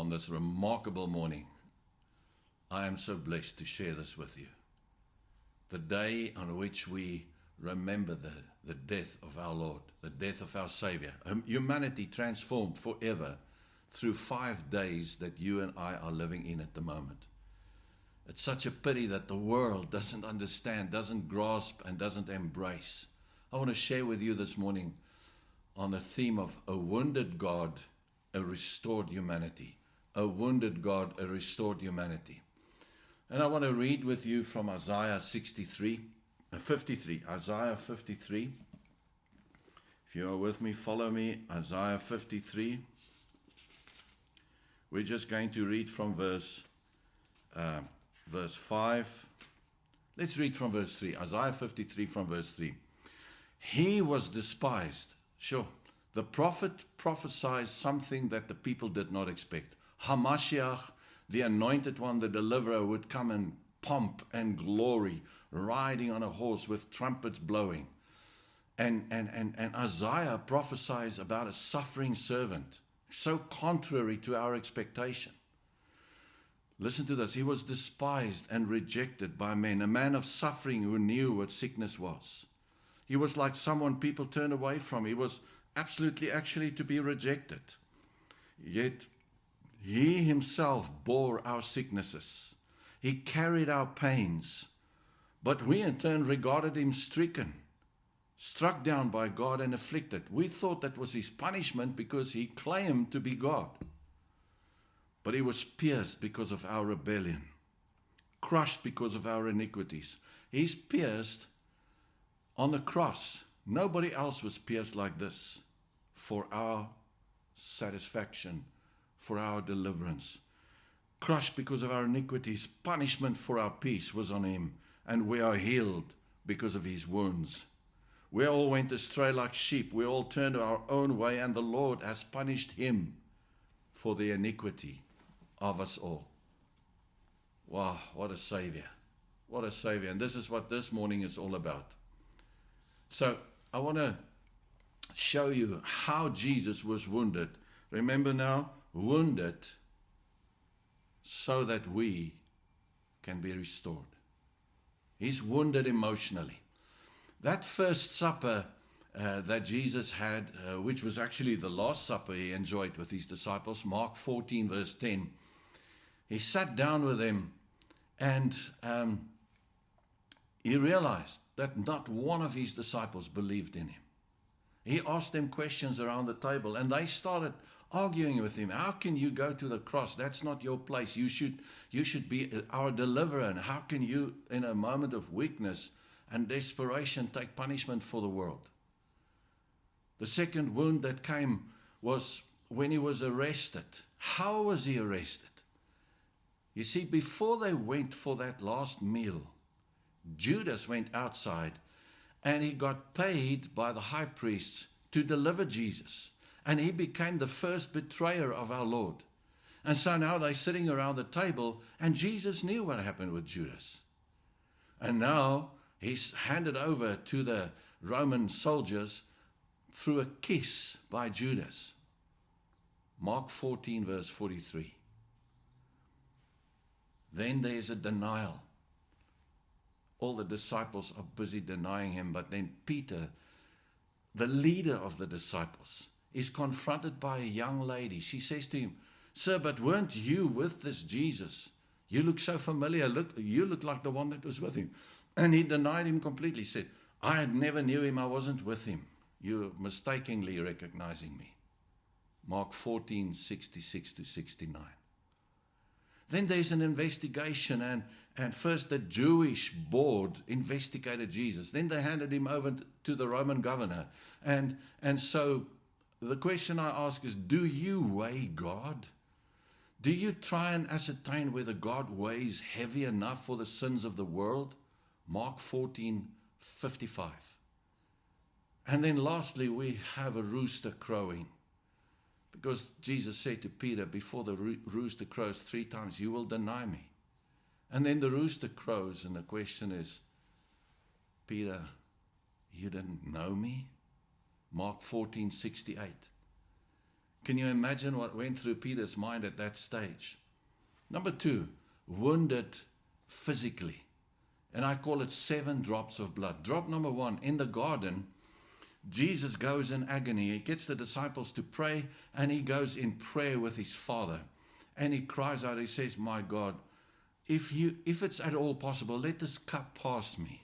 on this remarkable morning. I am so blessed to share this with you. The day on which we remember the death of our Lord, the death of our Savior. Humanity transformed forever through 5 days that you and I are living in at the moment. It's such a pity that the world doesn't understand, doesn't grasp, and doesn't embrace. I want to share with you this morning on the theme of a wounded God, a restored humanity. A wounded God, a restored humanity. And I want to read with you from Isaiah 53. Isaiah 53. If you are with me, follow me. Isaiah 53. We're just going to read from verse 5. Let's read from verse 3. Isaiah 53 from verse 3. He was despised. Sure. The prophet prophesied something that the people did not expect. Hamashiach, the anointed one, the deliverer, would come in pomp and glory, riding on a horse with trumpets blowing. And Isaiah prophesies about a suffering servant, so contrary to our expectation. Listen to this. He was despised and rejected by men, a man of suffering who knew what sickness was. He was like someone people turned away from. He was actually to be rejected. Yet he himself bore our sicknesses. He carried our pains. But we in turn regarded him stricken, struck down by God and afflicted. We thought that was his punishment because he claimed to be God. But he was pierced because of our rebellion, crushed because of our iniquities. He's pierced on the cross. Nobody else was pierced like this for our satisfaction, for our deliverance. Crushed because of our iniquities, punishment for our peace was on him, and we are healed because of his wounds. We all went astray like sheep. We all turned our own way, and the Lord has punished him for the iniquity of us all. Wow, what a Savior. What a Savior. And this is what this morning is all about. So I want to show you how Jesus was wounded. Remember now, wounded so that we can be restored. He's wounded emotionally. That first supper that Jesus had, which was actually the last supper he enjoyed with his disciples, Mark 14 verse 10, he sat down with them and he realized that not one of his disciples believed in him. He asked them questions around the table, and they started arguing with him. How can you go to the cross? That's not your place. You should be our deliverer. And how can you, in a moment of weakness and desperation, take punishment for the world? The second wound that came was when he was arrested. How was he arrested? You see, before they went for that last meal, Judas went outside and he got paid by the high priests to deliver Jesus. And he became the first betrayer of our Lord. And so now they're sitting around the table, and Jesus knew what happened with Judas. And now he's handed over to the Roman soldiers through a kiss by Judas. Mark 14 verse 43. Then there's a denial. All the disciples are busy denying him, but then Peter, the leader of the disciples, is confronted by a young lady. She says to him, "Sir, but weren't you with this Jesus? You look so familiar. You look like the one that was with him." And he denied him completely. He said, "I never knew him. I wasn't with him. You're mistakenly recognizing me." Mark 14, 66 to 69. Then there's an investigation, and first the Jewish board investigated Jesus. Then they handed him over to the Roman governor. And so the question I ask is, do you weigh God? Do you try and ascertain whether God weighs heavy enough for the sins of the world? Mark 14, 55. And then lastly, we have a rooster crowing. Because Jesus said to Peter, before the rooster crows 3 times, you will deny me. And then the rooster crows, and the question is, Peter, you didn't know me? Mark 14, 68. Can you imagine what went through Peter's mind at that stage? Number 2, wounded physically. And I call it 7 drops of blood. Drop number 1, in the garden, Jesus goes in agony. He gets the disciples to pray, and he goes in prayer with his Father. And he cries out, he says, my God, if it's at all possible, let this cup pass me.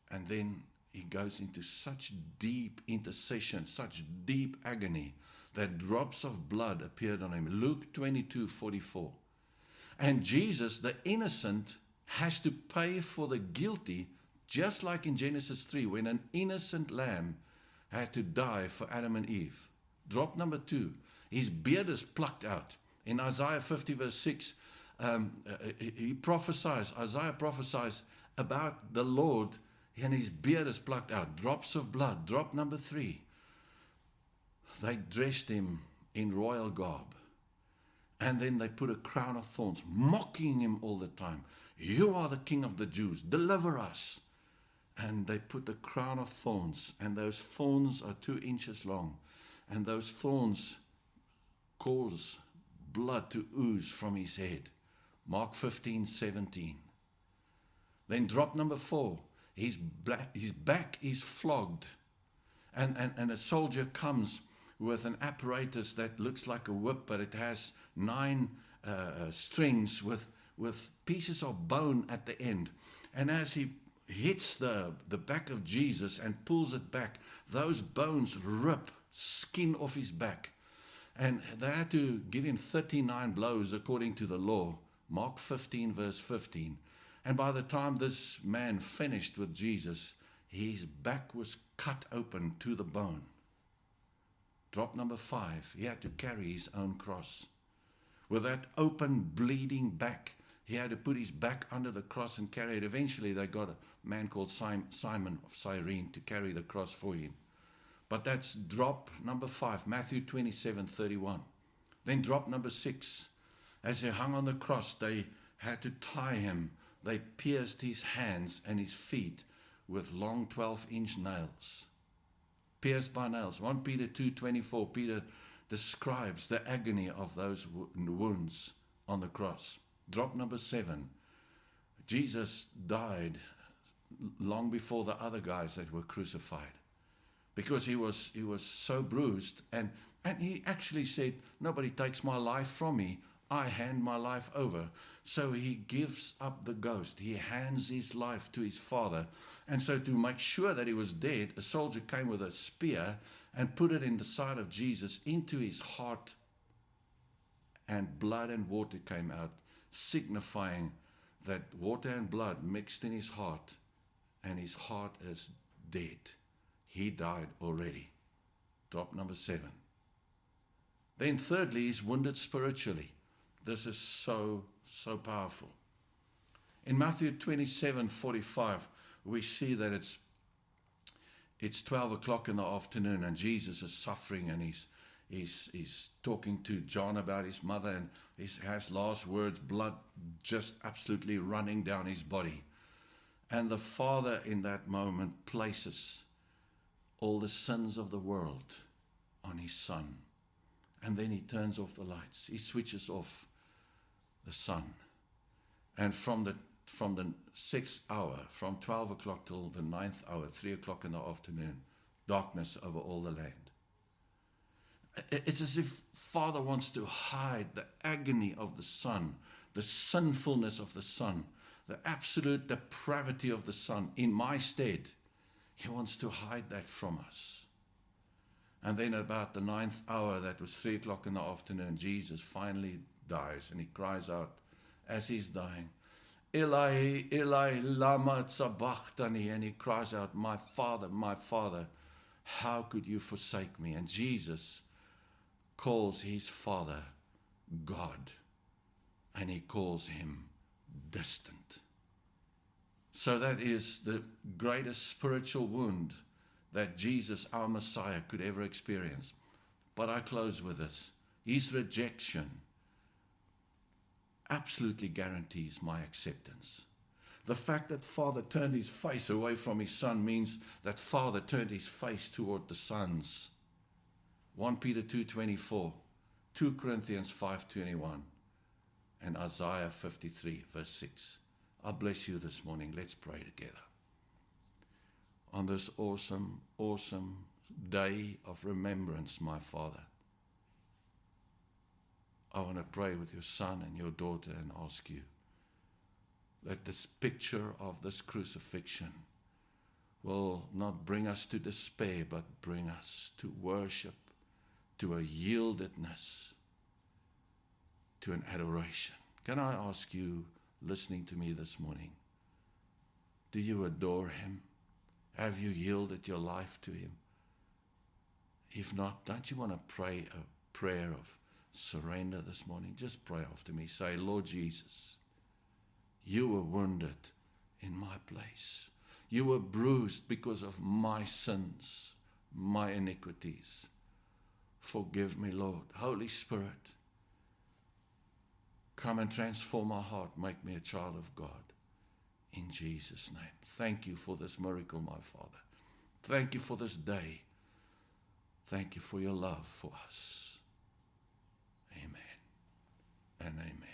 And then he goes into such deep intercession, such deep agony, that drops of blood appeared on him. Luke 22:44. And Jesus, the innocent, has to pay for the guilty, just like in Genesis 3, when an innocent lamb had to die for Adam and Eve. Drop number 2, his beard is plucked out. In Isaiah 50 verse 6, Isaiah prophesies about the Lord, and his beard is plucked out. Drops of blood. Drop number 3, they dressed him in royal garb. And then they put a crown of thorns, mocking him all the time. You are the King of the Jews. Deliver us. And they put the crown of thorns, and those thorns are 2 inches long. And those thorns cause blood to ooze from his head. Mark 15:17. Then drop number 4. His back is flogged. And a soldier comes with an apparatus that looks like a whip, but it has 9 strings with pieces of bone at the end. And as he hits the back of Jesus and pulls it back, those bones rip skin off his back. And they had to give him 39 blows according to the law. Mark 15 verse 15. And by the time this man finished with Jesus, his back was cut open to the bone. Drop number 5, he had to carry his own cross. With that open, bleeding back, he had to put his back under the cross and carry it. Eventually, they got a man called Simon of Cyrene to carry the cross for him. But that's drop number 5, Matthew 27:31. Then drop number 6, as he hung on the cross, they had to tie him. They pierced his hands and his feet with long 12-inch nails. Pierced by nails. 1 Peter 2:24, Peter describes the agony of those wounds on the cross. Drop number 7, Jesus died long before the other guys that were crucified, because he was so bruised, and he actually said, nobody takes my life from me, I hand my life over. So he gives up the ghost. He hands his life to his Father. And so to make sure that he was dead, a soldier came with a spear and put it in the side of Jesus into his heart, and blood and water came out, signifying that water and blood mixed in his heart, and his heart is dead. He died already. Drop number 7. Then thirdly, he's wounded spiritually. This is so powerful. In Matthew 27:45, we see that it's 12 o'clock in the afternoon, and Jesus is suffering, and he's talking to John about his mother, and he has last words, blood just absolutely running down his body. And the Father in that moment places all the sins of the world on his Son. And then he turns off the lights. He switches off the sun. And from the 6th hour, from 12 o'clock till the 9th hour, 3 o'clock in the afternoon, darkness over all the land. It's as if Father wants to hide the agony of the Son, the sinfulness of the Son, the absolute depravity of the Son in my stead. He wants to hide that from us. And then about the 9th hour, that was 3 o'clock in the afternoon, Jesus finally dies, and he cries out as he's dying, Eli, Eli, lama sabachthani, and he cries out, my Father, how could you forsake me? And Jesus calls his Father God, and he calls him distant. So that is the greatest spiritual wound that Jesus, our Messiah, could ever experience. But I close with this. His rejection absolutely guarantees my acceptance. The fact that Father turned his face away from his Son means that Father turned his face toward the sons. 1 Peter 2:24, 2 Corinthians 5:21, and Isaiah 53, verse 6. I bless you this morning. Let's pray together. On this awesome, awesome day of remembrance, my Father, I want to pray with your son and your daughter and ask you that this picture of this crucifixion will not bring us to despair, but bring us to worship, to a yieldedness, to an adoration. Can I ask you, listening to me this morning, do you adore him? Have you yielded your life to him? If not, don't you want to pray a prayer of surrender this morning? Just pray after me. Say, Lord Jesus, you were wounded in my place. You were bruised because of my sins, my iniquities. Forgive me, Lord. Holy Spirit, come and transform my heart. Make me a child of God. In Jesus' name. Thank you for this miracle, my Father. Thank you for this day. Thank you for your love for us. Amen and amen.